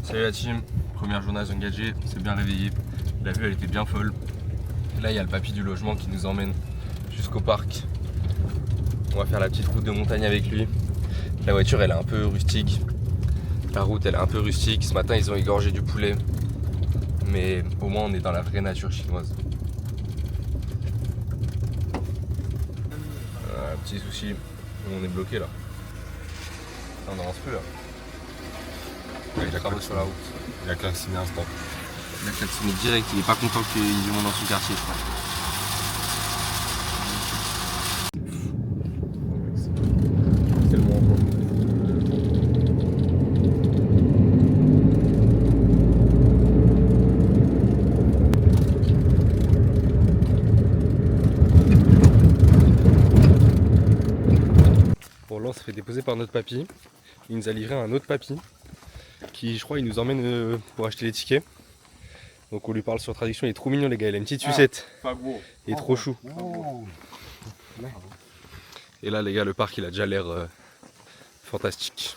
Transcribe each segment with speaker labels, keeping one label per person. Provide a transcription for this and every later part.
Speaker 1: Salut la team, première journée engagée, on s'est bien réveillé. La vue elle était bien folle. Là il y a le papy du logement qui nous emmène jusqu'au parc. On va faire la petite route de montagne avec lui. La voiture elle est un peu rustique. La route elle est un peu rustique. Ce matin ils ont égorgé du poulet. Mais au moins on est dans la vraie nature chinoise. Petit souci, on est bloqué là. On n'avance plus là. Il y a des travaux sur la route. Il a klaxonné un stop. Il a klaxonné direct, il est pas content qu'ils vont dans son quartier je crois. C'est le moment quoi. Bon là on se fait déposer par notre papy. Il nous a livré un autre papy qui je crois il nous emmène pour acheter les tickets. Donc on lui parle sur traduction, il est trop mignon les gars, il a une petite sucette. Il est trop chou. Et là les gars le parc il a déjà l'air fantastique.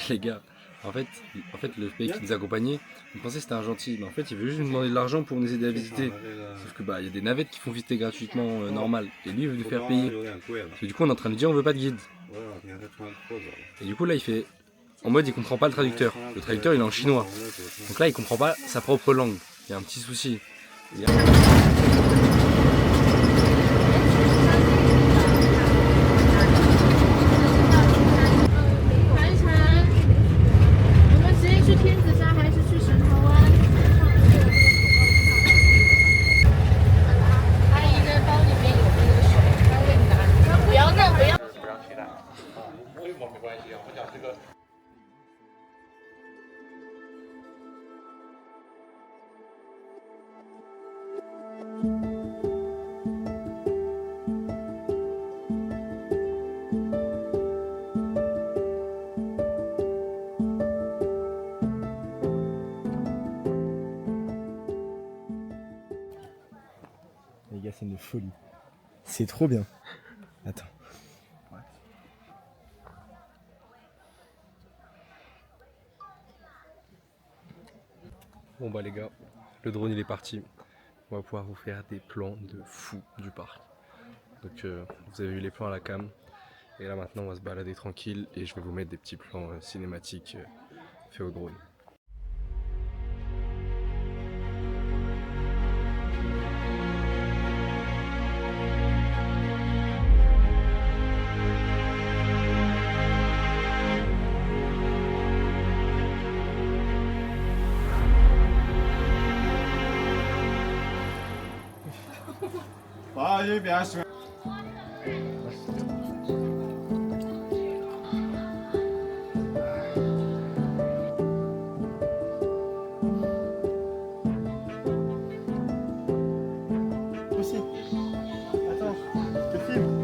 Speaker 1: Les gars, en fait le mec qui nous accompagnait, il pensait que c'était un gentil, mais en fait il veut juste nous demander de l'argent pour nous aider à visiter. Sauf que bah il y a des navettes qui font visiter gratuitement normal, et lui il veut nous faire payer. Parce que du coup on est en train de dire on veut pas de guide. Et du coup là il fait, en mode il comprend pas le traducteur. Le traducteur il est en chinois. Donc là il comprend pas sa propre langue. Il y a un petit souci.
Speaker 2: Les gars, c'est une folie. C'est trop bien. Attends.
Speaker 1: Bon bah les gars, le drone il est parti. On va pouvoir vous faire des plans de fou du parc. Donc vous avez vu les plans à la cam. Et là maintenant on va se balader tranquille et je vais vous mettre des petits plans cinématiques faits au drone.
Speaker 2: Aussi. Attends, je te filme.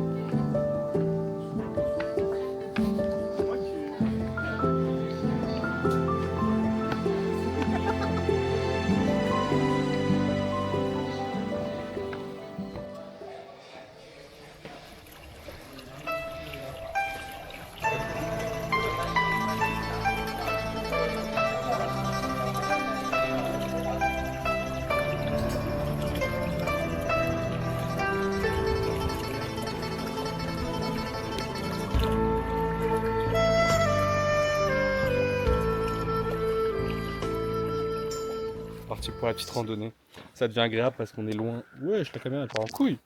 Speaker 1: Parti pour la petite randonnée. Ça devient agréable parce qu'on est loin. Ouais, la caméra elle part en couille.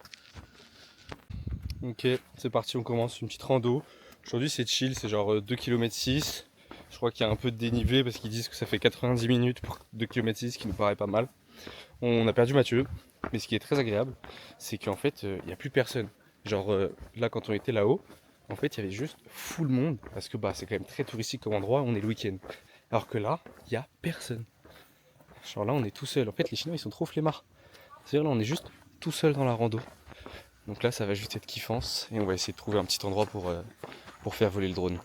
Speaker 1: Ok, c'est parti, on commence une petite rando. Aujourd'hui c'est chill, c'est genre 2,6 km. Je crois qu'il y a un peu de dénivelé parce qu'ils disent que ça fait 90 minutes pour 2,6 km, ce qui nous paraît pas mal. On a perdu Mathieu, mais ce qui est très agréable, c'est qu'en fait il n'y a plus personne. Genre là quand on était là-haut, en fait il y avait juste full monde parce que bah, c'est quand même très touristique comme endroit, on est le week-end. Alors que là, il n'y a personne. Genre là on est tout seul. En fait les Chinois ils sont trop flemmards. C'est-à-dire là on est juste tout seul dans la rando. Donc là ça va juste être kiffance et on va essayer de trouver un petit endroit pour faire voler le drone.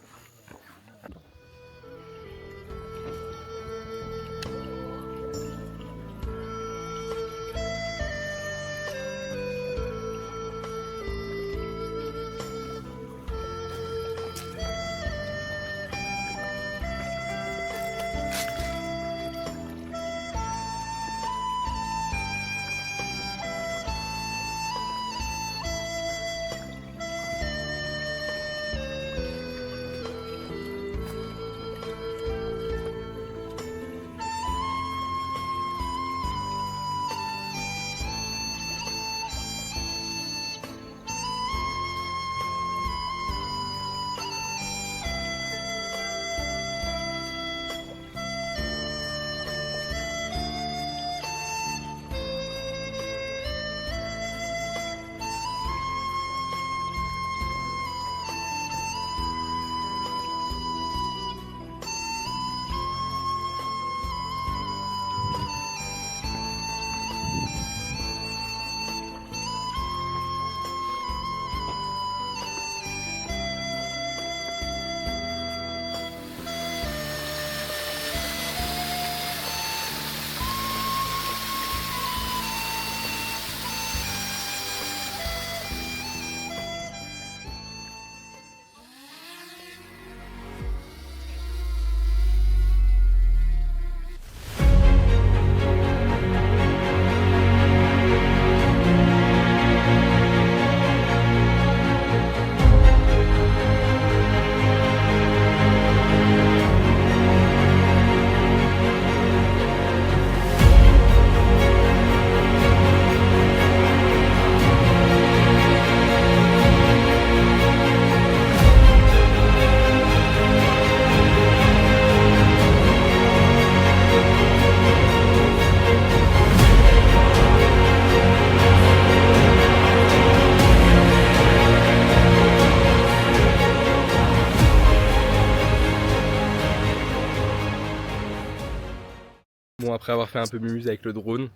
Speaker 1: Après avoir fait un peu mumuse avec le drone,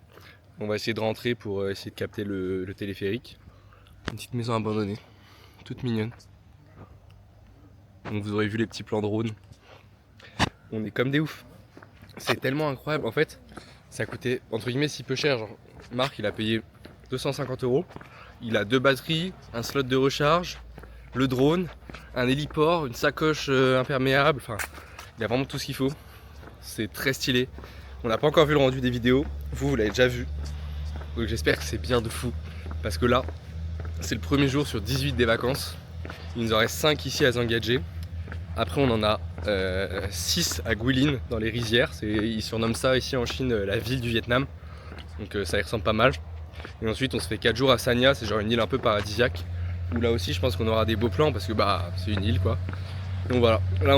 Speaker 1: on va essayer de rentrer pour essayer de capter le téléphérique. Une petite maison abandonnée, toute mignonne. Donc vous aurez vu les petits plans drone. On est comme des oufs. C'est tellement incroyable. En fait, ça coûtait entre guillemets si peu cher. Genre, Marc, il a payé 250 €. Il a 2 batteries, un slot de recharge, le drone, un héliport, une sacoche imperméable. Enfin, il a vraiment tout ce qu'il faut. C'est très stylé. On n'a pas encore vu le rendu des vidéos. Vous l'avez déjà vu. Donc j'espère que c'est bien de fou. Parce que là, c'est le premier jour sur 18 des vacances. Il nous en reste 5 ici à Zhangjiajie. Après, on en a 6 à Guilin, dans les rizières. Ils surnomment ça ici en Chine la ville du Vietnam. Donc ça y ressemble pas mal. Et ensuite, on se fait 4 jours à Sanya. C'est genre une île un peu paradisiaque. Où là aussi, je pense qu'on aura des beaux plans parce que bah, c'est une île quoi. Donc voilà. Là,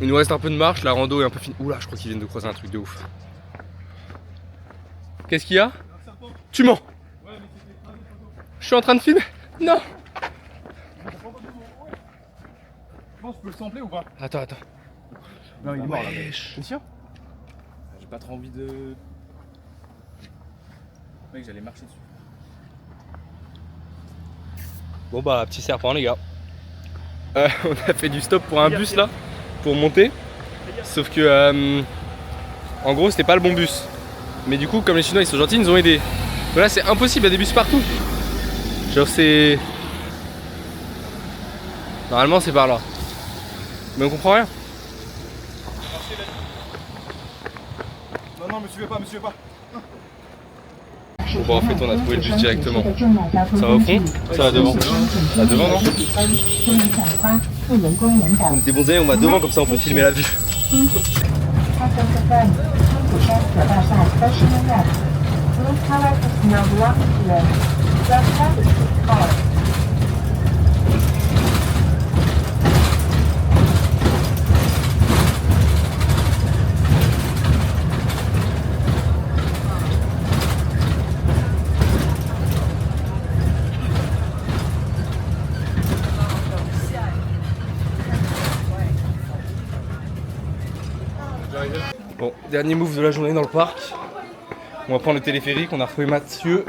Speaker 1: il nous reste un peu de marche. La rando est un peu finie. Oula, je crois qu'ils viennent de croiser un truc de ouf. Qu'est-ce qu'il y a? Tu mens? Je suis en train de filmer? Non!
Speaker 3: Je peux le sampler ou pas?
Speaker 1: Attends.
Speaker 3: Non, il est mort là.
Speaker 1: Wesh.
Speaker 3: T'es sûr? J'ai pas trop envie de. Mec, j'allais marcher dessus.
Speaker 1: Bon bah, petit serpent les gars. On a fait du stop pour un bus là, pour monter. Sauf que, en gros, c'était pas le bon bus. Mais du coup, comme les Chinois ils sont gentils, ils nous ont aidés. Donc là, c'est impossible, il y a des bus partout. Genre, c'est. Normalement, c'est par là. Mais on comprend rien.
Speaker 3: Non, me suivez pas.
Speaker 1: Bon bah, en fait, on a trouvé le bus directement. Ça va au fond? Ça va devant. À devant, non? On est des bons amis, on va devant, comme ça on peut filmer la vue. Bon, dernier move de la journée dans le parc. On va prendre le téléphérique, on a retrouvé Mathieu.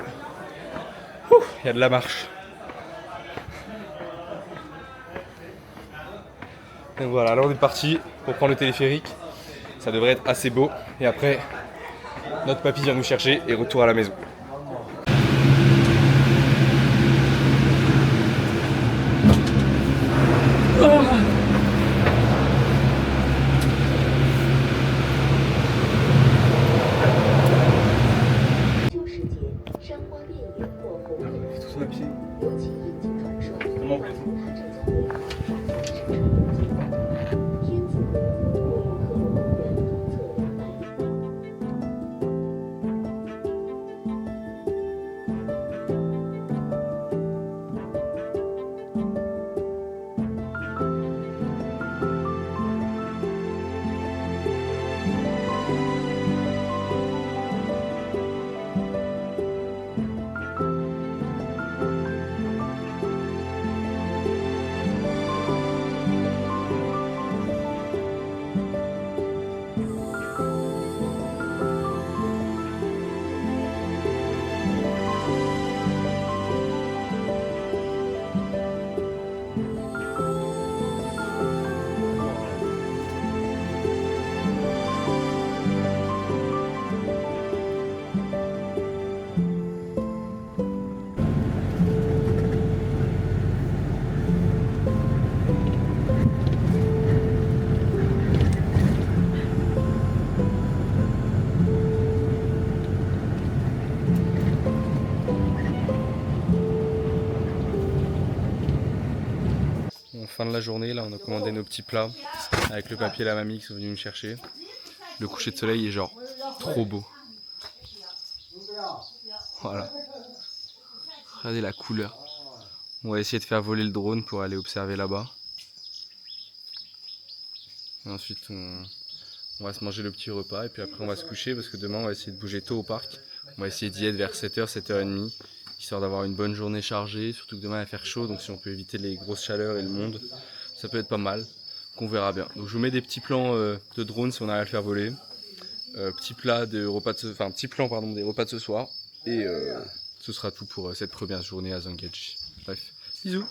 Speaker 1: Il y a de la marche. Et voilà, là on est parti pour prendre le téléphérique. Ça devrait être assez beau. Et après, notre papy vient nous chercher et retour à la maison. En fin de la journée, là on a commandé nos petits plats avec le papier et la mamie qui sont venus me chercher. Le coucher de soleil est genre trop beau. Voilà. Regardez la couleur. On va essayer de faire voler le drone pour aller observer là-bas. Et ensuite on va se manger le petit repas et puis après on va se coucher parce que demain on va essayer de bouger tôt au parc. On va essayer d'y être vers 7h, 7h30, histoire d'avoir une bonne journée chargée, surtout que demain il va faire chaud, donc si on peut éviter les grosses chaleurs et le monde, ça peut être pas mal, qu'on verra bien. Donc je vous mets des petits plans de drone si on arrive à le faire voler. Petit plat des repas de enfin petit plan pardon des repas de ce soir. Et ce sera tout pour cette première journée à Zangachi. Bref, bisous.